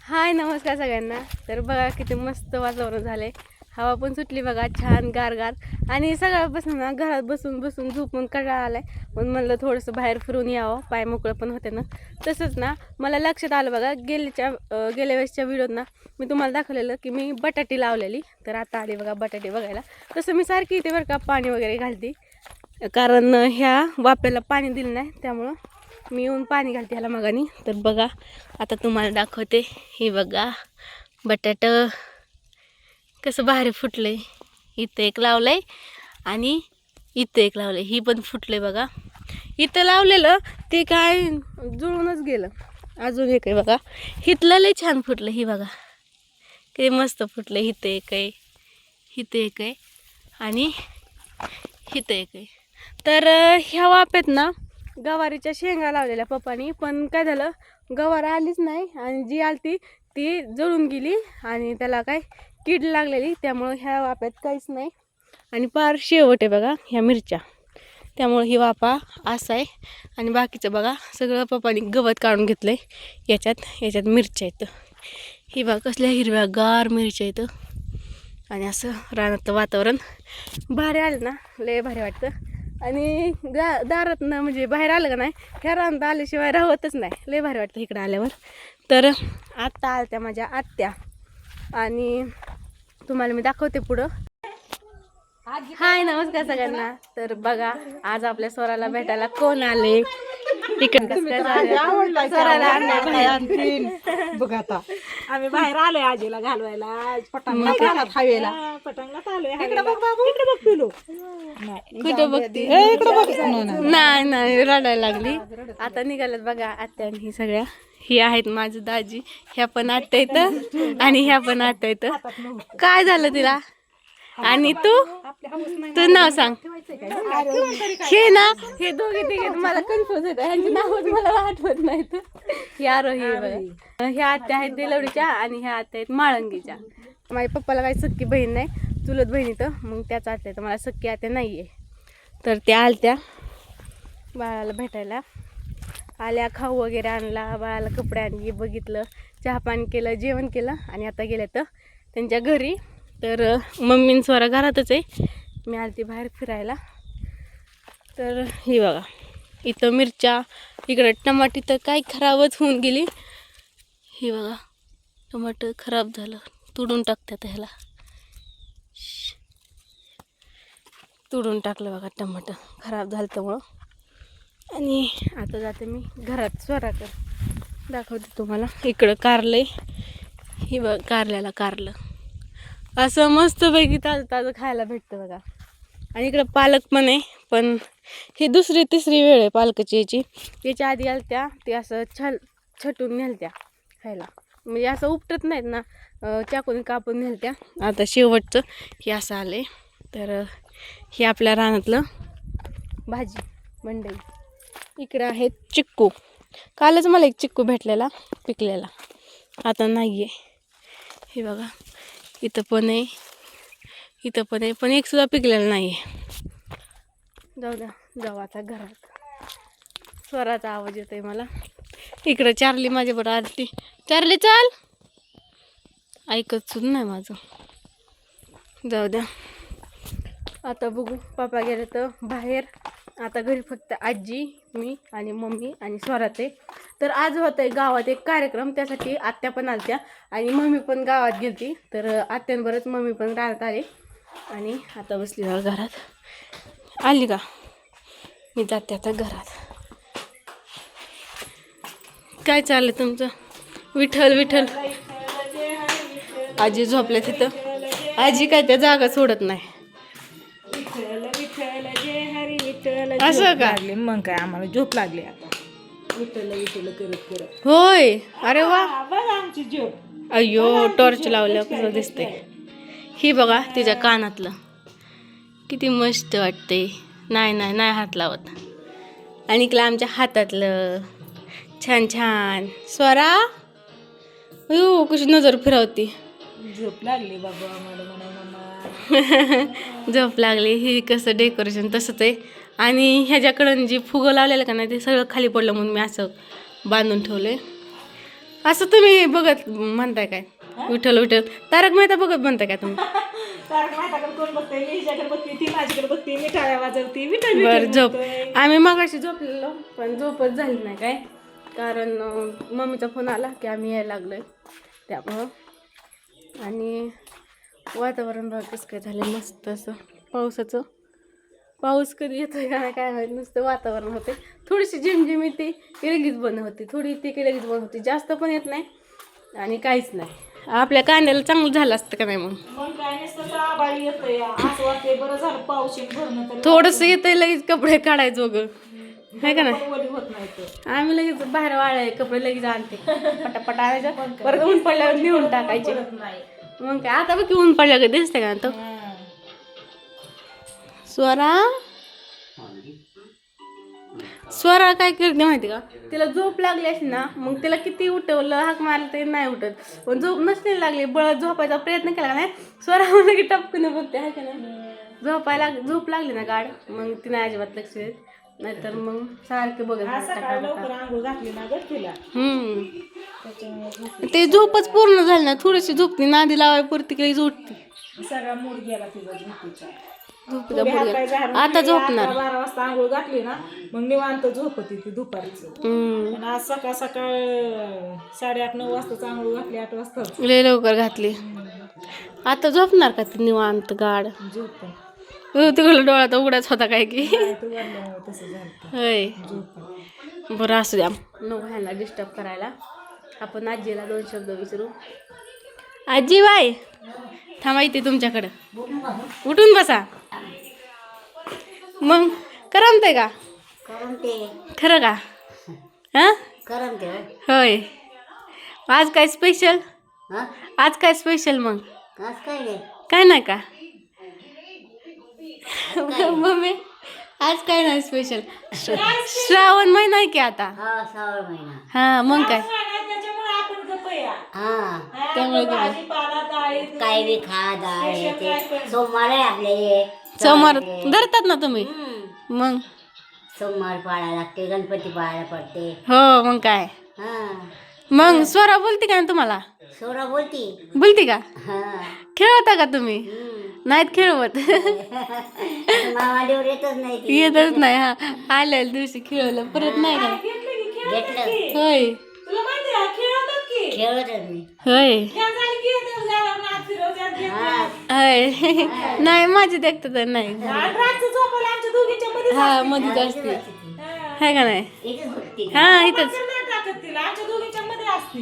हाय नमस्कार सगळ्यांना. तर बघा किती मस्त वातावरण झालंय, हवा पण सुटली बघा, छान गारगार. आणि सगळ्यापासून ना घरात बसून बसून झोपून कंटाळा आलाय, म्हणून म्हणलं थोडंसं बाहेर फिरून यावं, पाय मोकळं पण होते ना. तसंच ना मला लक्षात आलं बघा, गेल्या वेळेसच्या व्हिडिओत ना मी तुम्हाला दाखवलेलं की मी बटाटी लावलेली. तर आता आली बघा बटाटे बघायला. तसं मी सारखी इथे बरं का पाणी वगैरे घालते, कारण ह्या वाफ्याला पाणी दिलं नाही, त्यामुळं मी येऊन पाणी घालते ह्याला मगानी. तर बघा आता तुम्हाला दाखवते. हे बघा बटाट कसं भारी फुटलंय. इथं एक लावलंय आणि इथं एक लावलंय, ही पण फुटलंय बघा. इथं लावलेलं ते काय जुळूनच गेलं. अजून एक आहे बघा, हिथलं लय छान फुटलं. ही बघा किती मस्त फुटलं. इथं एक आहे, इथं एक आहे आणि इथं एक आहे. तर ह्या वाप्यात ना गवारीच्या शेंगा लावलेल्या पप्पानी, पण काय झालं गवार आलीच नाही आणि जी आलती ती जळून गेली आणि त्याला काय कीड लागलेली, त्यामुळं ह्या वाप्यात काहीच नाही. आणि पार शेवट आहे बघा ह्या मिरच्या, त्यामुळं ही वापा असा आहे. आणि बाकीचं बघा सगळं पप्पानी गवत काढून घेतलंय. याच्यात मिरच्या आहेत. ही बघा कसल्या हिरव्या गार मिरच्या आहेत. आणि असं रानातलं वातावरण भारी आलं ना, लय भारी वाटतं. आणि दारात ना म्हणजे बाहेर आलं का नाही, ह्या रानात आल्याशिवाय राहतच नाही, लय भारी वाटतं इकडं आल्यावर. तर आत्ता आलत्या माझ्या आत्या आणि तुम्हाला मी दाखवते पुढं. हाय नमस्कार सगळ्यांना. तर बघा आज आपल्या स्वराला भेटायला कोण आले. बघ आता आम्ही बाहेर आलोय आजीला घालवायला पटांगणात हवेला. पटांगणात आलोय. इकडे बघ बाबू, इकडे बघ पिलू. कुठं बघते, इकडे बघ. नाही रडायला लागली. आता निघाल्यात बघा आत्या आणि ही सगळ्या. ही आहेत माझी दाजी, ह्या पण आत्या येतं आणि ह्या पण आत्या येतं. काय झालं तिला? आणि तू नाव सांग. हे ना हे दोघे तिघे मला कन्फ्युज होतं, ह्यांची नावच मला आठवत नाहीत. या रोही ह्या आत्या आहेत देलवडीच्या आणि ह्या आत्या आहेत माळंगीच्या. माझ्या पप्पाला काही सख्खी बहीण नाही, चुलत बहिणी तर मग त्याच आत्या तर मला सख्खी आत्या नाही आहे. तर त्या आलत्या बाळाला भेटायला, आल्या, खाऊ वगैरे आणला, बाळाला कपडे आणली, बघितलं, चहा पाणी केलं, जेवण केलं आणि आता गेल्या तर त्यांच्या घरी. तर मम्मीन स्वरा घरातच आहे, मी आलती बाहेर फिरायला. तर ही बघा इथं मिरच्या, इकडं टमाटी तर काही खराबच होऊन गेली. ही बघा टमाटर खराब झालं, तुडून टाकतात ह्याला. तुडून टाकलं बघा टमाटर खराब झालं त्यामुळं. आणि आता जाते मी घरात स्वराकडं दाखवते तुम्हाला. इकडं कारलंय, ही बघ कारल्याला कारलं असं मस्तपैकी ताजं ताजं खायला भेटतं बघा. आणि इकडं पालक पण आहे, पण ही दुसरी तिसरी वेळ आहे पालकाची याची. याच्या आधी आलत्या ते असं छटून नेलत्या खायला, म्हणजे असं उपटत नाहीत ना, चाकून कापून नेलत्या. आता शेवटचं हे असं आले. तर हे आपल्या रानातलं भाजी मंडई. इकडं आहेत चिक्कू, कालच मला एक चिक्कू भेटलेला पिकलेला, आता नाही आहे. हे बघा इथं पण आहे, इथं पण आहे, पण एक सुद्धा पिकलेलं नाही आहे. जाऊ आता घरात. स्वराचा आवाज येतोय मला. इकडं चार्ली माझ्याबरोबर आरती. चार्ली चाल, ऐकत सुद्धा नाही माझं. जाऊ द्या, आता बघू. पप्पा गेले तर बाहेर, आता घरी फक्त आजी, मी आणि मम्मी आणि स्वरात आहे. तर आज होतं आहे गावात एक कार्यक्रम, त्यासाठी आत्या पण आलत्या आणि मम्मी पण गावात गेलती. तर आत्यांबरोबरच मम्मी पण राहत आले आणि आता बसली बघा घरात. आली का, मी जाते आता घरात. काय चाललं तुमचं? विठ्ठल विठ्ठल. आजी झोपल्या तिथं, आजी काय त्या जागा सोडत नाही. असं का? मग काय आम्हाला झोप लागली आता. विठ्ठल विठ्ठल करत करत. होय, अरे वा. आमची झोप. अय्यो टॉर्च लावल्या कसं दिसतंय. ही बघा तिच्या कानातलं किती मस्त वाटते. नाही हात लावत. आणि इकडं आमच्या हातातलं छान छान. स्वरा अयो कशी नजर फिरवती. झोप लागली बाबा आम्हाला म्हणा मम्मा. झोप लागली. ही कसं डेकोरेशन तसंच आहे. आणि ह्याच्याकडून जी फुगं लावलेलं का नाही ते सगळं खाली पडलं, म्हणून मी असं बांधून ठेवले. असं तुम्ही बघत म्हणताय काय विठ्ठल विठ्ठल तारक मेहता बघत म्हणताय काय तुम्ही तारक मेहताकडे कोण बघते, मी हिच्याकडे बघते, ती माझ्याकडे बघते, मी टाळ्या वाजवते, विठ्ठल बर विठ्ठल झोप म्हणतोय. आम्ही मगाशी झोपलेलो पण झोपच झाली नाही काय कारण मम्मीचा फोन आला की आम्ही यायला लागलोय त्यामुळं. आणि वातावरण बघ कसं काय झालं मस्त असं पावसाचं. पाऊस कधी येतोय का नाही काय माहिती, नुसतं वातावरण होते. थोडीशी झिमझिम येते की लगेच बंद होते, थोडी येते की लगेच बंद होते, जास्त पण येत नाही आणि काहीच नाही. आपल्या कांद्याला चांगलं झालं असतं का नाही मग. मग काय नुसतं आबाळी येतंय, असं वाटतंय बरं झालं पाऊस येऊन भरणं तर थोडंसं येतंय लगेच कपडे काढायचं वगैरे आहे का नाही. पण ओली होत नाही तर. आम्ही लगेच बाहेर वाळले कपडे लगेच आणते पटापट आणायचं परत ऊन पडल्यावर नेऊन टाकायचे. परत नाही. मग काय आता बघ ऊन पडल्यावर दिसते का तो स्वरा. स्वरा काय करते माहिती का, तिला झोप लागली अशी ना मग तिला किती उठवलं हाक मारलं तरी नाही उठत. पण झोप नसते लागली बळ झोपायचा प्रयत्न केला का नाही स्वरा म्हणलं की टपकन बघते आहे का नाही. झोप लागली ना गाड मग ती नाही अजिबात लक्ष देत, नाहीतर मग सारखे बघत आज सकाळी लवकर आंघोळ घातली ना गं तिला, त्याच्यामुळे ते झोपच पूर्ण झाली ना थोडीशी झोपती नादी लावाय पुरती काही उठती. सगळा मूड गेला तिचा झोपीचा. झोपीचा मूड गेला. आता झोपणार 12 वाजता आंघोळ घातली ना मग निवांत झोपती ती दुपारीच. आणि आज सकाळ 8:30-9 वाजता आंघोळ घातली, 8 वाजता लय लवकर घातली. आता झोपणार का ती निवांत गाड. झोप तिकडला डोळा तर उघडाच होता काय की तसं झालं होय. झोप. बरं असू द्या नको ह्यांना डिस्टर्ब करायला. आपण आजीला 2 शब्द विचारू. आजी बाय थांबा येते तुमच्याकडं, उठून बसा. मग करमते का खरं का हा होय. आज काय स्पेशल, आज काय स्पेशल मग काय नाही का मम्मी आज काय नाही स्पेशल. श्रावण महिना आहे की आता. हा मग काय त्याच्यामुळे आपण गप्पया त्यामुळे भाजीपाला डाळी काय बी खा डाळ सोमवार आहे आपले सोमवार धरतात ना तुम्ही. मग सोमवार पाळायला लागते, गणपती पाळायला पडते. हो मग काय. हा मग स्वरा बोलते का तुमला, सोरा बोलती. बोलते का, हा खेळवता का तुम्ही. नाहीत खेळवत मामादेवर येतच नाही ती. येतच नाही. हा आल्या दिवशी खेळवलं परत नाही का घेतलं होय. तुला माहिती आहे खेळतात की खेळतच नाही. होय खेळ झाली की येतात घरावर नाच फिरवतात, घेतात. होय नाही माझी देखत तर नाही आणि रातचं झोपायला आमच्या दोघींच्या मध्ये हा मध्ये जास्ती आहे का नाही. इथेच होती. हा इथंच नाही टाकत तिला, आमच्या दोघींच्या मध्ये असते.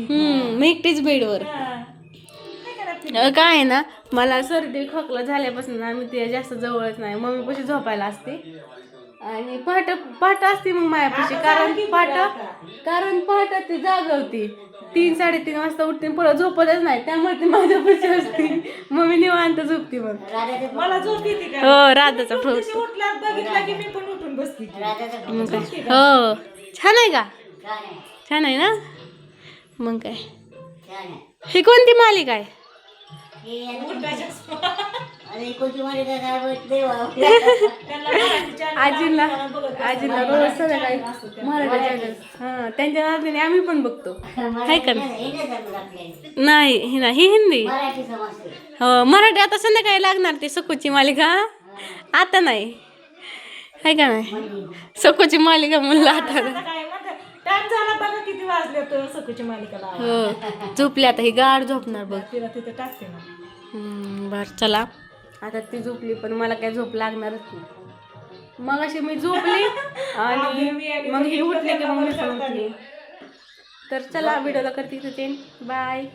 मी एकटीच बेडवर. काय करत काय आहे ना मला सर्दी खोकला झाल्यापासून ना मी ते जास्त जवळच नाही, मम्मीपाशी झोपायला असते. आणि पहाट असते मग मायापाशी कारण पहाट ती जागवती 3-3:30 वाजता उठते परत झोपतच नाही, त्यामुळे ती माझ्यापाशी असते. मम्मी निवांत झोपते मग. मला झोप येते का हो राधाचा फ्रूट उठल्यावर बघितला की मी पण उठून बसते. हो छान आहे का, छान आहे ना. मग काय ही कोणती मालिका आहे. आजीला रोज संध्याकाळी मराठी चॅनल हा त्यांच्या नात्याने आम्ही पण बघतो आहे का नाही. ही हिंदी हो मराठी आता संध्याकाळी लागणार ती सकूची मालिका, आता नाही आहे का नाही. सकूची मालिका म्हणलं आता टाइम झाला बघा किती वाजले तर सकूची मालिका लावा. हो झोपली आता ही गाड झोपणार बघ. तिला तिथे टाकते ना. बर चला आता ती झोपली पण मला काय झोप लागणारच नाही. मग अशी मी झोपली आणि मग ही उठली की मग मी पण उठली. तर चला व्हिडिओला करते बाय.